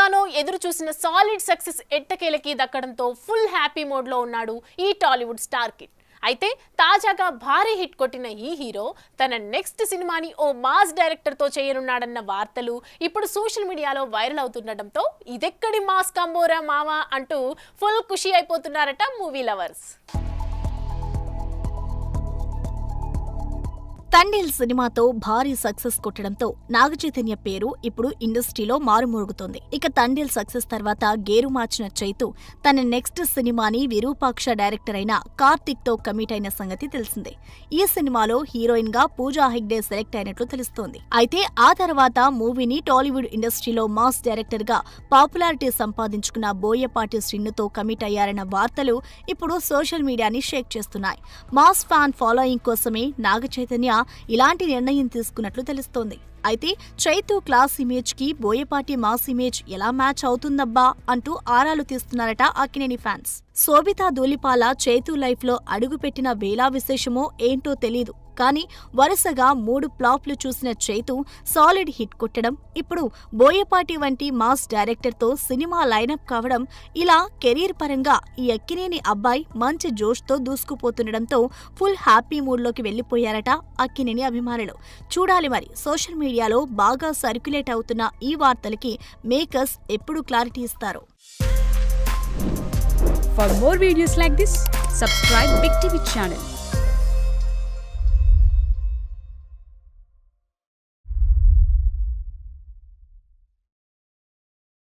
ఎంతగానో ఎదురు చూసిన సాలిడ్ సక్సెస్ ఎట్టకేలకి దక్కడంతో ఫుల్ హ్యాపీ మోడ్ లో ఉన్నాడు ఈ టాలీవుడ్ స్టార్ కిడ్. అయితే తాజాగా భారీ హిట్ కొట్టిన ఈ హీరో తన నెక్స్ట్ సినిమాని ఓ మాస్ డైరెక్టర్ తో చేయనున్నాడన్న వార్తలు ఇప్పుడు సోషల్ మీడియాలో వైరల్ అవుతుండటంతో ఇదెక్కడి మాస్ కంబోరా మావా అంటూ ఫుల్ ఖుషి అయిపోతున్నారట మూవీ లవర్స్. తండేల్ సినిమాతో భారీ సక్సెస్ కొట్టడంతో నాగచైతన్య పేరు ఇప్పుడు ఇండస్ట్రీలో మారుమోగుతోంది. ఇక తండేల్ సక్సెస్ తర్వాత గేరు మార్చిన చైతు తన నెక్స్ట్ సినిమాని విరూపాక్ష డైరెక్టర్ అయిన కార్తిక్ తో కమిట్ అయిన సంగతి తెలిసిందే. ఈ సినిమాలో హీరోయిన్ గా పూజా హెగ్డే సెలెక్ట్ అయినట్లు తెలుస్తోంది. అయితే ఆ తర్వాత మూవీని టాలీవుడ్ ఇండస్ట్రీలో మాస్ డైరెక్టర్ గా పాపులారిటీ సంపాదించుకున్న బోయపాటి శ్రీనుతో కమిట్ అయ్యారన్న వార్తలు ఇప్పుడు సోషల్ మీడియాని షేక్ చేస్తున్నాయి. మాస్ ఫ్యాన్ ఫాలోయింగ్ కోసమే నాగచైతన్య ఇలాంటి నిర్ణయం తీసుకున్నట్లు తెలుస్తోంది. అయితే చైతు క్లాస్ ఇమేజ్ కి బోయపాటి మాస్ ఇమేజ్ ఎలా మ్యాచ్ అవుతుందబ్బా అంటూ ఆరాలు తీస్తున్నారట అక్కినేని ఫ్యాన్స్. శోభితా ధూళిపాల చైతు లైఫ్ లో అడుగుపెట్టిన వేలా విశేషమో ఏంటో తెలీదు, కానీ వరుసగా 3 ఫ్లాప్లు చూసిన చైతు సాలిడ్ హిట్ కొట్టడం, ఇప్పుడు బోయపాటి వంటి మాస్ డైరెక్టర్ తో సినిమా లైనప్ కావడం, ఇలా కెరీర్ పరంగా ఈ అక్కినేని అబ్బాయి మంచి జోష్ తో దూసుకుపోతుండటంతో ఫుల్ హ్యాపీ మూడ్ లోకి వెళ్లిపోయారట అక్కినేని అభిమానులు. చూడాలి మరి సోషల్ మీడియాలో బాగా సర్క్యులేట్ అవుతున్న ఈ వార్తలకి మేకర్స్ ఎప్పుడు క్లారిటీ ఇస్తారో. For more videos like this, subscribe Big TV channel.